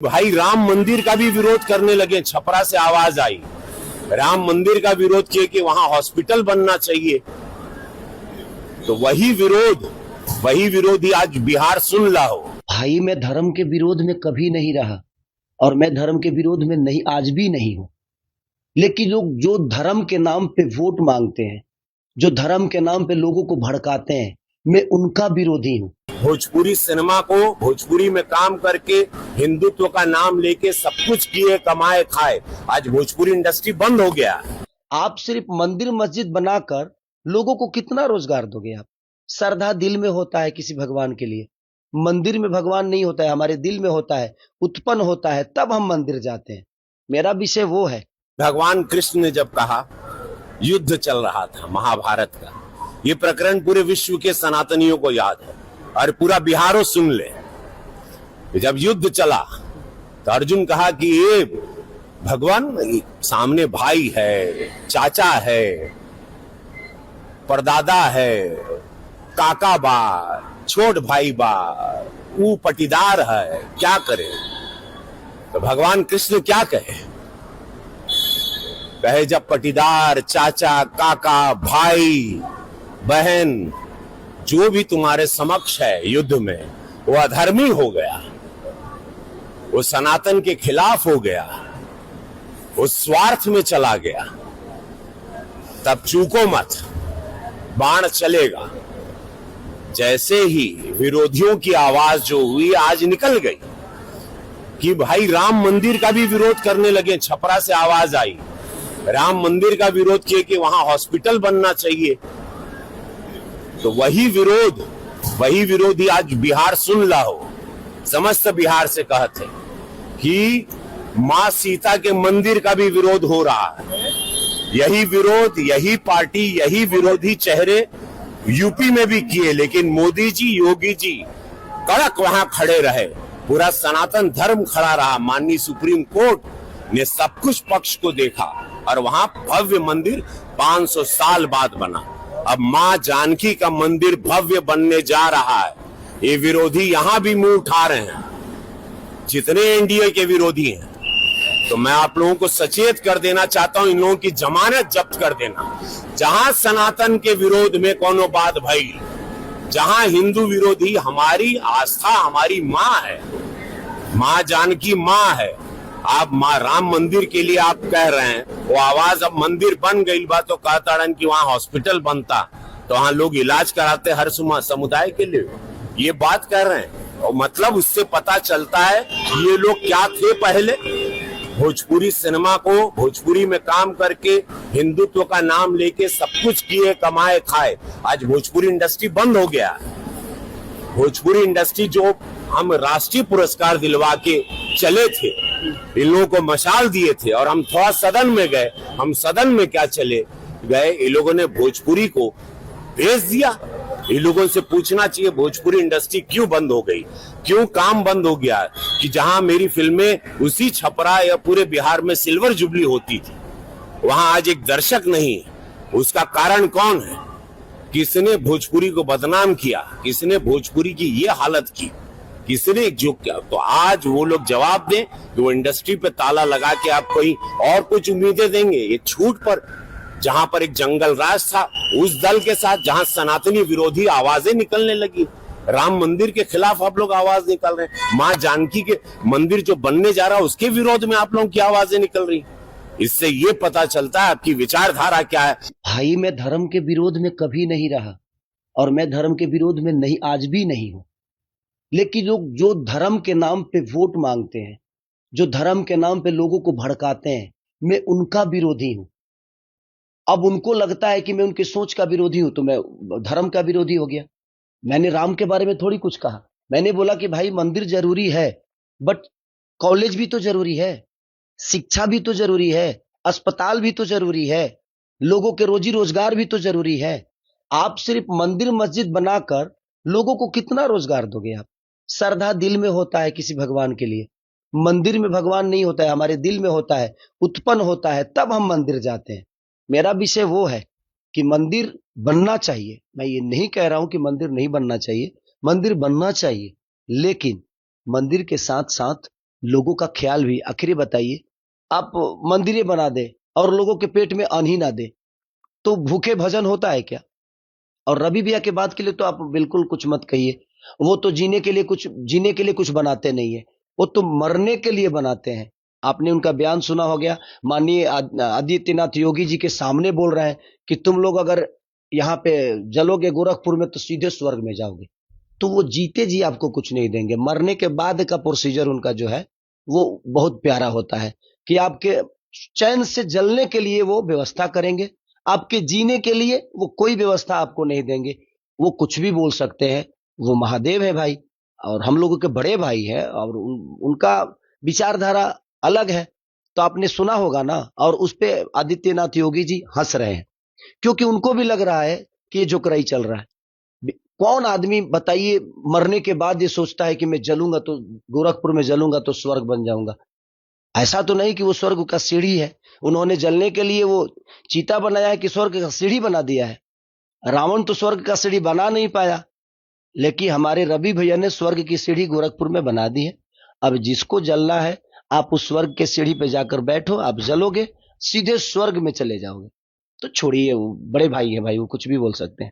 भाई राम मंदिर का भी विरोध करने लगे। छपरा से आवाज आई, राम मंदिर का विरोध किए कि वहां हॉस्पिटल बनना चाहिए। तो वही विरोधी आज बिहार सुन ला हो। भाई मैं धर्म के विरोध में कभी नहीं रहा और मैं धर्म के विरोध में नहीं, आज भी नहीं हूं। लेकिन लोग जो धर्म के नाम पे वोट मांगते हैं, जो धर्म के नाम पे लोगों को भड़काते हैं, मैं उनका विरोधी हूं। भोजपुरी सिनेमा को भोजपुरी में काम करके हिंदुत्व का नाम लेके सब कुछ किए, कमाए, खाए। आज भोजपुरी इंडस्ट्री बंद हो गया। आप सिर्फ मंदिर मस्जिद बनाकर लोगों को कितना रोजगार दोगे आप? श्रद्धा दिल में होता है किसी भगवान के लिए, मंदिर में भगवान नहीं होता है, हमारे दिल में होता है, उत्पन्न होता है, तब हम मंदिर जाते हैं। मेरा विषय वो है। भगवान कृष्ण ने जब कहा, युद्ध चल रहा था महाभारत का, ये प्रकरण पूरे विश्व के सनातनियों को याद है और पूरा बिहारो सुन ले। जब युद्ध चला तो अर्जुन कहा कि ये भगवान सामने भाई है, चाचा है, परदादा है, काका बा, छोट भाई बा, वो पटीदार है, क्या करे? तो भगवान कृष्ण क्या कहे? जब पटीदार, चाचा, काका, भाई, बहन जो भी तुम्हारे समक्ष है युद्ध में, वो अधर्मी हो गया, वो सनातन के खिलाफ हो गया, वो स्वार्थ में चला गया, तब चूको मत, बाण चलेगा। जैसे ही विरोधियों की आवाज जो हुई आज निकल गई कि भाई राम मंदिर का भी विरोध करने लगे। छपरा से आवाज आई, राम मंदिर का विरोध किए कि वहां हॉस्पिटल बनना चाहिए। तो वही विरोधी आज बिहार सुन ला हो। समस्त बिहार से कहते कि मां सीता के मंदिर का भी विरोध हो रहा है। यही विरोध, यही पार्टी, यही विरोधी चेहरे यूपी में भी किए, लेकिन मोदी जी, योगी जी कड़क वहां खड़े रहे। पूरा सनातन धर्म खड़ा रहा। माननीय सुप्रीम कोर्ट ने सब कुछ पक्ष को देखा और वहां भव्य मंदिर 500 साल बाद बना। अब मां जानकी का मंदिर भव्य बनने जा रहा है। ये विरोधी यहां भी मुंह उठा रहे हैं, जितने एनडीए के विरोधी हैं। तो मैं आप लोगों को सचेत कर देना चाहता हूं, इन लोगों की जमानत जब्त कर देना। जहां सनातन के विरोध में कोनो बात भई, जहां हिंदू विरोधी, हमारी आस्था हमारी मां है, मां जानकी मां है। आप मां राम मंदिर के लिए आप कह रहे हैं, वो आवाज अब मंदिर बन गई बा तो कहता कि वहां हॉस्पिटल बनता तो वहां लोग इलाज कराते हर समुदाय के लिए। ये बात कर रहे हैं और मतलब उससे पता चलता है ये लोग क्या थे पहले। भोजपुरी सिनेमा को भोजपुरी में काम करके हिंदुत्व का नाम लेके सब कुछ किए, कमाए, खाए। आज भोजपुरी इंडस्ट्री बंद हो गया। भोजपुरी इंडस्ट्री जो हम राष्ट्रीय पुरस्कार दिलवा के चले थे, इन लोगों को मशाल दिए थे और हम थोड़ा सदन में गए। हम सदन में क्या चले गए, इन लोगों ने भोजपुरी को भेज दिया। इन लोगों से पूछना चाहिए भोजपुरी इंडस्ट्री क्यों बंद हो गई, क्यों काम बंद हो गया? कि जहां मेरी फिल्में उसी छपरा या पूरे बिहार में सिल्वर जुबली होती थी, वहां आज एक दर्शक नहीं है। उसका कारण कौन है? किसने भोजपुरी को बदनाम किया? किसने भोजपुरी की ये हालत की? किसने जो किया? तो आज वो लोग जवाब दें कि वो इंडस्ट्री पे ताला लगा के आप कोई और कुछ उम्मीदें देंगे। ये छूट पर जहां पर एक जंगल राज था, उस दल के साथ जहां सनातनी विरोधी आवाजें निकलने लगी, राम मंदिर के खिलाफ आप लोग आवाज निकाल रहे हैं। मां जानकी के मंदिर जो बनने जा रहा है उसके विरोध में आप लोगों की आवाजें निकल रही। इससे ये पता चलता है आपकी विचारधारा क्या है। भाई मैं धर्म के विरोध में कभी नहीं रहा और मैं धर्म के विरोध में नहीं, आज भी नहीं हूं। लेकिन लोग जो धर्म के नाम पे वोट मांगते हैं, जो धर्म के नाम पे लोगों को भड़काते हैं, मैं उनका विरोधी हूं। अब उनको लगता है कि मैं उनकी सोच का विरोधी हूं तो मैं धर्म का विरोधी हो गया। मैंने राम के बारे में थोड़ी कुछ कहा। मैंने बोला कि भाई मंदिर जरूरी है, बट कॉलेज भी तो जरूरी है, शिक्षा भी तो जरूरी है, अस्पताल भी तो जरूरी है, लोगों के रोजी रोजगार भी तो जरूरी है। आप सिर्फ मंदिर मस्जिद बनाकर लोगों को कितना रोजगार दोगे आप? श्रद्धा दिल में होता है किसी भगवान के लिए, मंदिर में भगवान नहीं होता है, हमारे दिल में होता है, उत्पन्न होता है, तब हम मंदिर जाते हैं। मेरा विषय वो है कि मंदिर बनना चाहिए। मैं ये नहीं कह रहा हूं कि मंदिर नहीं बनना चाहिए, मंदिर बनना चाहिए, लेकिन मंदिर के साथ साथ लोगों का ख्याल भी। आखिर बताइए, आप मंदिरें बना दे और लोगों के पेट में अन्न ही ना दे तो भूखे भजन होता है क्या? और रवि भैया के बात के लिए तो आप बिल्कुल कुछ मत कहिए। वो तो जीने के लिए कुछ बनाते नहीं है, वो तो मरने के लिए बनाते हैं। आपने उनका बयान सुना हो गया, माननीय आदित्यनाथ योगी जी के सामने बोल रहे हैं कि तुम लोग अगर यहाँ पे जलोगे गोरखपुर में तो सीधे स्वर्ग में जाओगे। तो वो जीते जी आपको कुछ नहीं देंगे। मरने के बाद का प्रोसीजर उनका जो है वो बहुत प्यारा होता है कि आपके चैन से जलने के लिए वो व्यवस्था करेंगे, आपके जीने के लिए वो कोई व्यवस्था आपको नहीं देंगे। वो कुछ भी बोल सकते हैं, वो महादेव है भाई, और हम लोगों के बड़े भाई है, और उनका विचारधारा अलग है। तो आपने सुना होगा ना, और उस पे आदित्यनाथ योगी जी हंस रहे हैं क्योंकि उनको भी लग रहा है कि ये जोकराई चल रहा है। कौन आदमी बताइए मरने के बाद ये सोचता है कि मैं जलूंगा तो गोरखपुर में जलूंगा तो स्वर्ग बन जाऊंगा? ऐसा तो नहीं कि वो स्वर्ग का सीढ़ी है, उन्होंने जलने के लिए वो चीता बनाया है कि स्वर्ग का सीढ़ी बना दिया है? रावण तो स्वर्ग का सीढ़ी बना नहीं पाया, लेकिन हमारे रवि भैया ने स्वर्ग की सीढ़ी गोरखपुर में बना दी है। अब जिसको जलना है, आप उस स्वर्ग के सीढ़ी पे जाकर बैठो, आप जलोगे, सीधे स्वर्ग में चले जाओगे। तो छोड़िए, वो बड़े भाई है भाई, वो कुछ भी बोल सकते हैं।